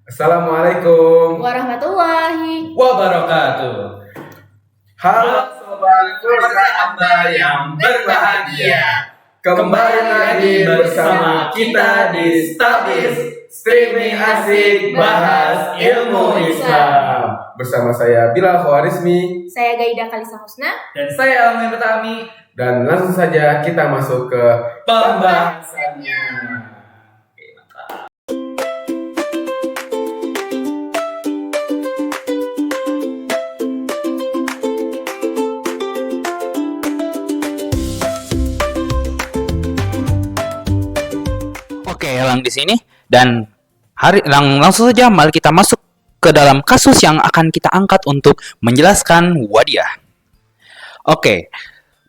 Assalamualaikum warahmatullahi wabarakatuh. Halo sobat keluarga Anda yang berbahagia. Kembali lagi bersama kita di Stabis Streaming Asik Bahas Ilmu Islam. Bersama saya Bilal Khawarizmi, saya Gaida Kalisa Husna, dan saya Almi Petami. Dan langsung saja kita masuk ke pembahasannya. Oke, Elang di sini dan langsung saja mari kita masuk ke dalam kasus yang akan kita angkat untuk menjelaskan wadiah. Oke,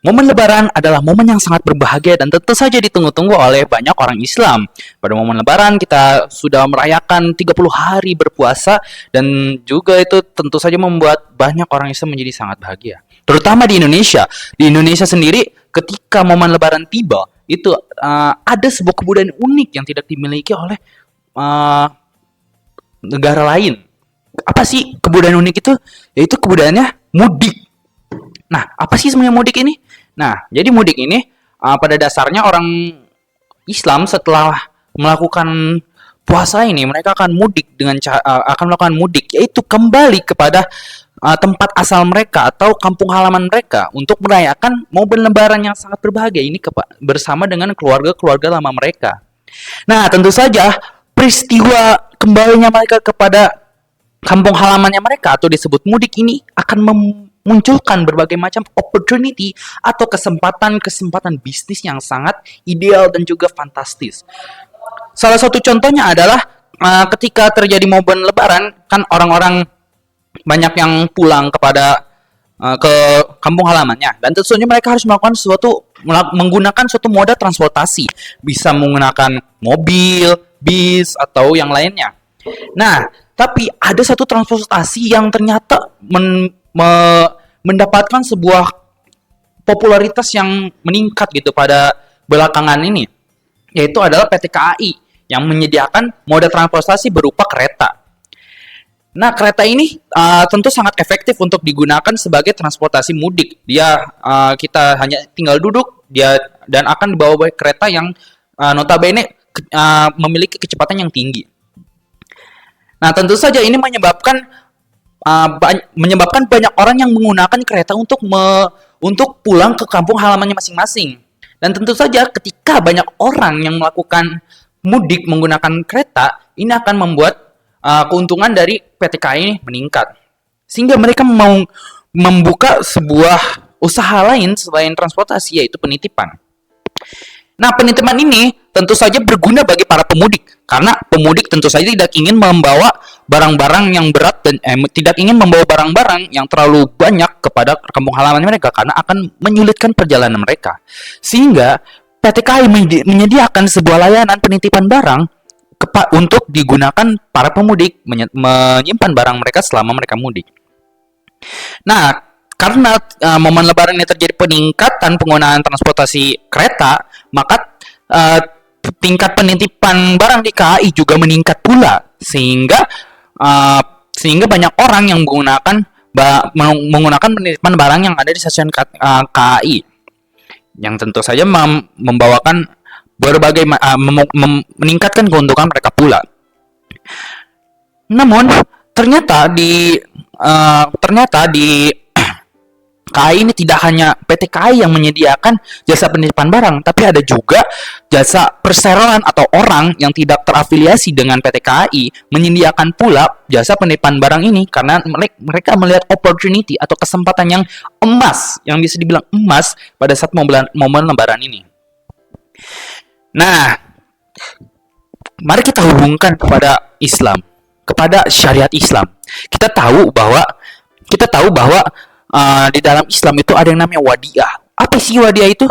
momen Lebaran adalah momen yang sangat berbahagia dan tentu saja ditunggu-tunggu oleh banyak orang Islam. Pada momen Lebaran kita sudah merayakan 30 hari berpuasa dan juga itu tentu saja membuat banyak orang Islam menjadi sangat bahagia. Terutama di Indonesia. Di Indonesia sendiri ketika momen Lebaran tiba, itu ada sebuah kebudayaan unik yang tidak dimiliki oleh negara lain. Apa sih kebudayaan unik itu? Yaitu kebudayaannya mudik. Nah, apa sih sebenarnya mudik ini? Nah, jadi mudik ini pada dasarnya orang Islam setelah melakukan puasa ini, mereka akan mudik akan melakukan mudik, yaitu kembali kepada tempat asal mereka atau kampung halaman mereka untuk merayakan momen Lebaran yang sangat berbahagia ini bersama dengan keluarga-keluarga lama mereka. Nah, tentu saja peristiwa kembalinya mereka kepada kampung halamannya mereka atau disebut mudik ini akan memunculkan berbagai macam opportunity atau kesempatan bisnis yang sangat ideal dan juga fantastis. Salah satu contohnya adalah ketika terjadi momen Lebaran, kan orang-orang banyak yang pulang ke kampung halamannya dan tentunya mereka harus menggunakan suatu moda transportasi, bisa menggunakan mobil, bis atau yang lainnya. Nah, tapi ada satu transportasi yang ternyata mendapatkan sebuah popularitas yang meningkat gitu pada belakangan ini, yaitu adalah PT KAI yang menyediakan moda transportasi berupa kereta. Nah, kereta ini tentu sangat efektif untuk digunakan sebagai transportasi mudik. Kita hanya tinggal duduk dan akan dibawa kereta yang notabene memiliki kecepatan yang tinggi. Nah, tentu saja ini menyebabkan banyak orang yang menggunakan kereta untuk pulang ke kampung halamannya masing-masing. Dan tentu saja ketika banyak orang yang melakukan mudik menggunakan kereta, ini akan membuat keuntungan dari PT KAI ini meningkat. Sehingga mereka mau membuka sebuah usaha lain selain transportasi, yaitu penitipan. Nah, penitipan ini tentu saja berguna bagi para pemudik, karena pemudik tentu saja tidak ingin membawa barang-barang yang berat dan tidak ingin membawa barang-barang yang terlalu banyak kepada kampung halaman mereka karena akan menyulitkan perjalanan mereka. Sehingga PT KAI menyediakan sebuah layanan penitipan barang untuk digunakan para pemudik menyimpan barang mereka selama mereka mudik. Nah, karena momen Lebaran ini terjadi peningkatan penggunaan transportasi kereta, maka tingkat penitipan barang di KAI juga meningkat pula, sehingga banyak orang yang menggunakan penitipan barang yang ada di stasiun KAI, yang tentu saja membawakan meningkatkan keuntungan mereka pula. Namun ternyata di KAI ini tidak hanya PT KAI yang menyediakan jasa penitipan barang, tapi ada juga jasa perseroan atau orang yang tidak terafiliasi dengan PT KAI menyediakan pula jasa penitipan barang ini karena mereka melihat opportunity atau kesempatan yang emas, yang bisa dibilang emas pada saat momen Lebaran ini. Nah, mari kita hubungkan kepada Islam, kepada syariat Islam. Kita tahu bahwa di dalam Islam itu ada yang namanya wadiah. Apa sih wadiah itu?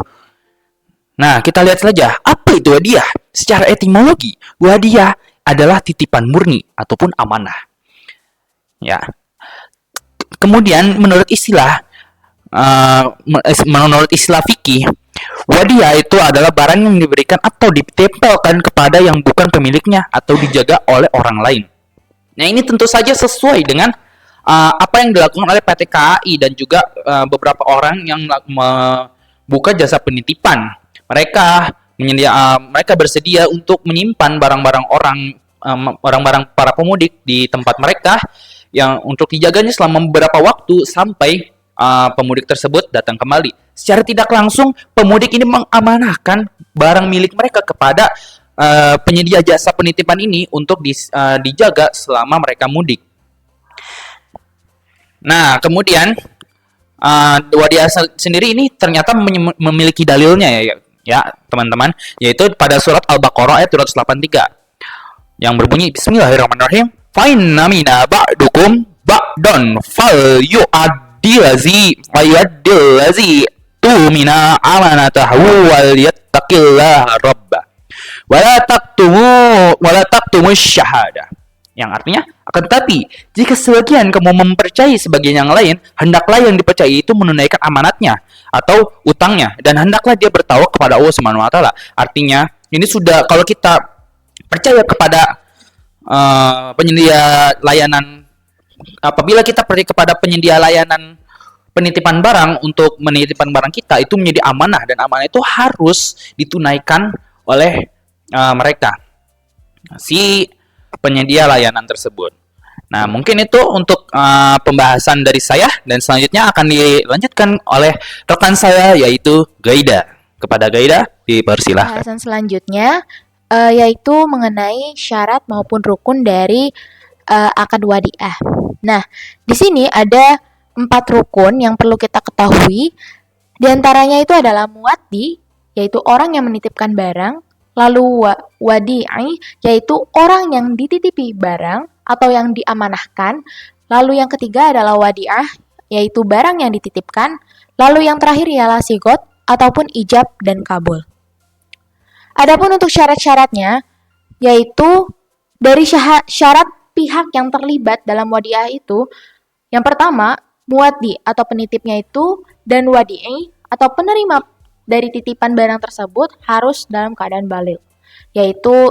Nah, kita lihat saja apa itu wadiah. Secara etimologi, wadiah adalah titipan murni ataupun amanah. Ya. Kemudian menurut istilah fikih, wadiah itu adalah barang yang diberikan atau ditempelkan kepada yang bukan pemiliknya atau dijaga oleh orang lain. Nah, ini tentu saja sesuai dengan apa yang dilakukan oleh PT KAI dan juga beberapa orang yang membuka jasa penitipan. Mereka bersedia untuk menyimpan barang-barang para pemudik di tempat mereka yang untuk dijaganya selama beberapa waktu sampai pemudik tersebut datang kembali. Secara tidak langsung, pemudik ini mengamanahkan barang milik mereka kepada penyedia jasa penitipan ini untuk dijaga selama mereka mudik. Nah, kemudian Wadiah sendiri ini ternyata memiliki dalilnya ya teman-teman, yaitu pada surat Al-Baqarah ayat 283 yang berbunyi Bismillahirrahmanirrahim. Fa inna mina ba'dukum ba'don fal yu'addilazi wayaddilazzi tumina amanatahu wal yattaqillaha rabbah wala taktumu syahada, yang artinya akan tetapi jika sebagian kamu mempercayai sebagian yang lain, hendaklah yang dipercayai itu menunaikan amanatnya atau utangnya, dan hendaklah dia bertakwa kepada Allah Subhanahu wa taala. Artinya ini sudah, kalau kita percaya kepada penyedia layanan, apabila kita percaya kepada penyedia layanan penitipan barang untuk menitipkan barang kita, itu menjadi amanah, dan amanah itu harus ditunaikan oleh mereka, si penyedia layanan tersebut. Nah, mungkin itu untuk pembahasan dari saya, dan selanjutnya akan dilanjutkan oleh rekan saya yaitu Gaida. Kepada Gaida dipersilahkan. Pembahasan selanjutnya yaitu mengenai syarat maupun rukun dari akad wadiah. Nah, di sini ada 4 rukun yang perlu kita ketahui. Di antaranya itu adalah muwaddi, yaitu orang yang menitipkan barang. Lalu wadi'i, yaitu orang yang dititipi barang atau yang diamanahkan. Lalu yang ketiga adalah wadi'ah, yaitu barang yang dititipkan. Lalu yang terakhir ialah sigot ataupun ijab dan kabul. Adapun untuk syarat-syaratnya, yaitu dari syarat pihak yang terlibat dalam wadi'ah itu, yang pertama, muwaddi atau penitipnya itu, dan wadi'i atau penerima dari titipan barang tersebut harus dalam keadaan baligh, yaitu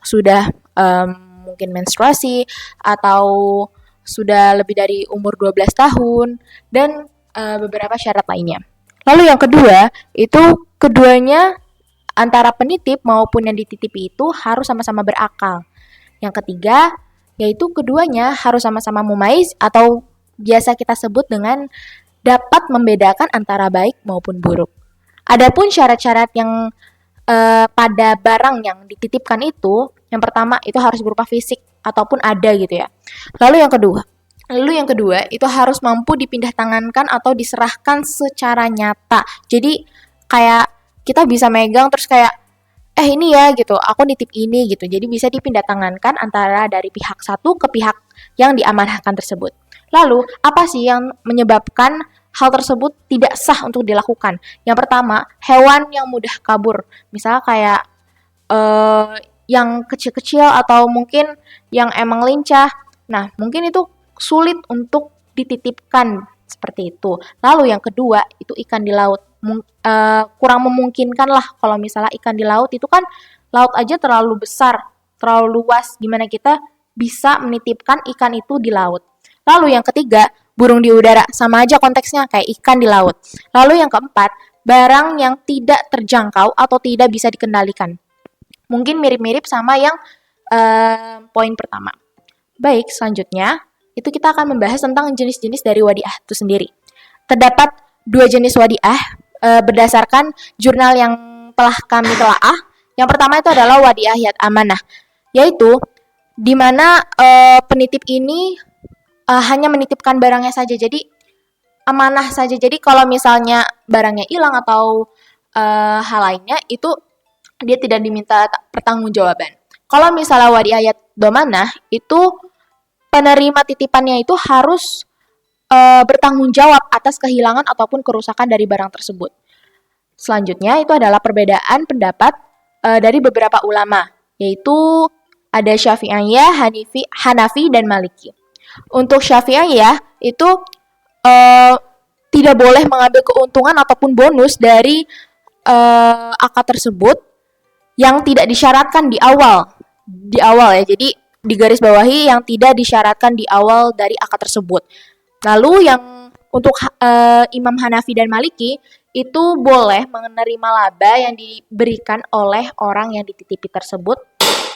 sudah mungkin menstruasi atau sudah lebih dari umur 12 tahun dan beberapa syarat lainnya. Lalu yang kedua, itu keduanya antara penitip maupun yang dititipi itu harus sama-sama berakal. Yang ketiga, yaitu keduanya harus sama-sama mumaiz atau biasa kita sebut dengan dapat membedakan antara baik maupun buruk. Adapun syarat-syarat yang pada barang yang dititipkan itu, yang pertama itu harus berupa fisik ataupun ada gitu ya. Lalu yang kedua itu harus mampu dipindah tangankan atau diserahkan secara nyata. Jadi kayak kita bisa megang terus kayak ini ya gitu, aku nitip ini gitu. Jadi bisa dipindah tangankan antara dari pihak satu ke pihak yang diamanahkan tersebut. Lalu apa sih yang menyebabkan hal tersebut tidak sah untuk dilakukan? Yang pertama, hewan yang mudah kabur. Misalnya kayak yang kecil-kecil atau mungkin yang emang lincah. Nah, mungkin itu sulit untuk dititipkan seperti itu. Lalu yang kedua, itu ikan di laut. Kurang memungkinkan lah kalau misalnya ikan di laut itu kan laut aja terlalu besar, terlalu luas. Gimana kita bisa menitipkan ikan itu di laut? Lalu yang ketiga, burung di udara, sama aja konteksnya kayak ikan di laut. Lalu yang keempat, barang yang tidak terjangkau atau tidak bisa dikendalikan. Mungkin mirip-mirip sama yang poin pertama. Baik, selanjutnya itu kita akan membahas tentang jenis-jenis dari wadiah itu sendiri. Terdapat 2 jenis wadiah berdasarkan jurnal yang telah kami telaah. Yang pertama itu adalah wadiah yad amanah, yaitu di mana penitip ini hanya menitipkan barangnya saja, jadi amanah saja. Jadi kalau misalnya barangnya hilang atau hal lainnya, itu dia tidak diminta pertanggungjawaban. Kalau misalnya wadiah yad domanah, itu penerima titipannya itu harus bertanggung jawab atas kehilangan ataupun kerusakan dari barang tersebut. Selanjutnya itu adalah perbedaan pendapat dari beberapa ulama, yaitu ada Syafi'iyah, Hanafi, dan Maliki. Untuk Syafi'iyah itu tidak boleh mengambil keuntungan ataupun bonus dari akad tersebut yang tidak disyaratkan di awal ya. Jadi digarisbawahi yang tidak disyaratkan di awal dari akad tersebut. Lalu yang untuk Imam Hanafi dan Maliki itu boleh menerima laba yang diberikan oleh orang yang dititipi tersebut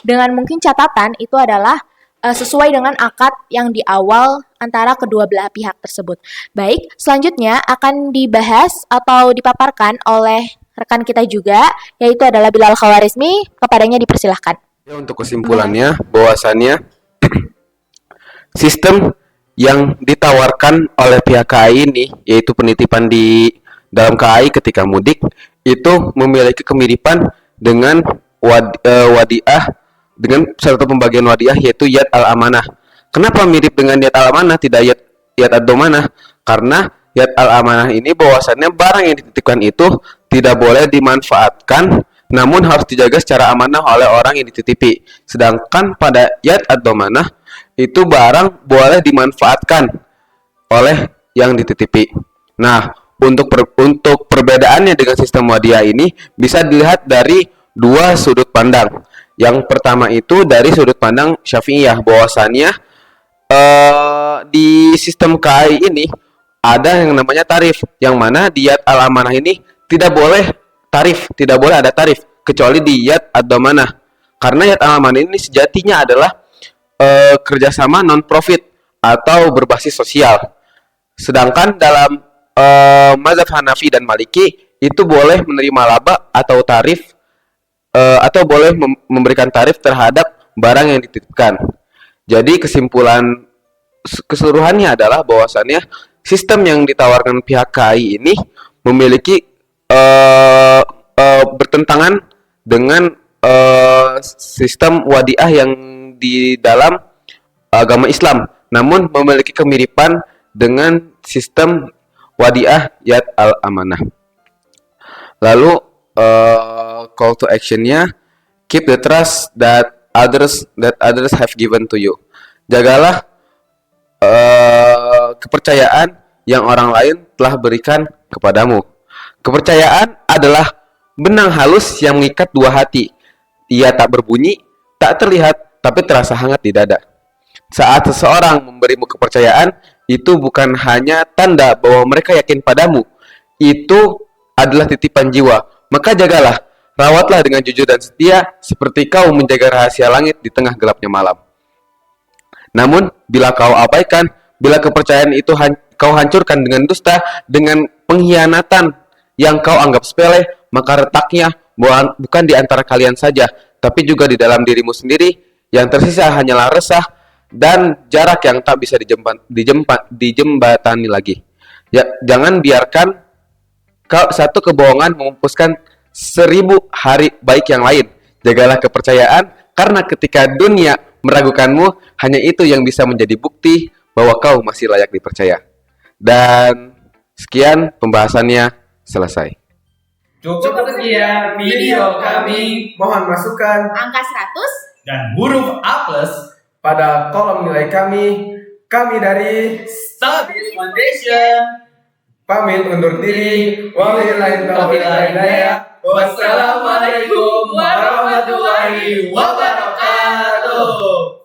dengan mungkin catatan itu adalah sesuai dengan akad yang di awal antara kedua belah pihak tersebut. Baik, selanjutnya akan dibahas atau dipaparkan oleh rekan kita juga, yaitu adalah Bilal Khawarizmi. Kepadanya dipersilahkan. Ya, untuk kesimpulannya, bahwasannya sistem yang ditawarkan oleh pihak KAI ini, yaitu penitipan di dalam KAI ketika mudik, itu memiliki kemiripan dengan wadiah, dengan serta pembagian wadiah, yaitu yad al-amanah. Kenapa mirip dengan yad al-amanah, tidak yad ad-domanah? Karena yad al-amanah ini bahwasannya barang yang dititipkan itu tidak boleh dimanfaatkan, namun harus dijaga secara amanah oleh orang yang dititipi. Sedangkan pada yad ad-domanah, itu barang boleh dimanfaatkan oleh yang dititipi. Nah, untuk perbedaannya dengan sistem wadiah ini bisa dilihat dari dua sudut pandang. Yang pertama itu dari sudut pandang Syafi'iyah, bahwasannya di sistem KAI ini ada yang namanya tarif, yang mana di yad al-amanah ini tidak boleh ada tarif kecuali di yad ad-domanah. Karena yad al-amanah ini sejatinya adalah kerjasama non-profit atau berbasis sosial. Sedangkan dalam mazhab Hanafi dan Maliki itu boleh menerima laba atau tarif atau boleh memberikan tarif terhadap barang yang dititipkan. Jadi kesimpulan keseluruhannya adalah bahwasannya sistem yang ditawarkan pihak KAI ini memiliki bertentangan dengan sistem wadiah yang di dalam agama Islam, namun memiliki kemiripan dengan sistem wadiah yad al-amanah. Lalu call to actionnya, keep the trust that others have given to you. Jagalah kepercayaan yang orang lain telah berikan kepadamu. Kepercayaan adalah benang halus yang mengikat dua hati. Ia tak berbunyi, tak terlihat, tapi terasa hangat di dada. Saat seseorang memberimu kepercayaan, itu bukan hanya tanda bahwa mereka yakin padamu. Itu adalah titipan jiwa. Maka jagalah, rawatlah dengan jujur dan setia, seperti kau menjaga rahasia langit di tengah gelapnya malam. Namun, bila kau abaikan, bila kepercayaan itu kau hancurkan dengan dusta, dengan pengkhianatan yang kau anggap sepele, maka retaknya bukan di antara kalian saja, tapi juga di dalam dirimu sendiri. Yang tersisa hanyalah resah dan jarak yang tak bisa dijembatani lagi. Ya, jangan biarkan satu kebohongan memupuskan 1000 hari baik yang lain. Jagalah kepercayaan, karena ketika dunia meragukanmu, hanya itu yang bisa menjadi bukti bahwa kau masih layak dipercaya. Dan sekian pembahasannya selesai. Cukup sekian video kami. Mohon masukan Angka 100 dan huruf A+ pada kolom nilai kami. Kami dari Studies Foundation. pamit undur diri. Wabillahi taufiq wal hidayah. Wassalamualaikum warahmatullahi wabarakatuh.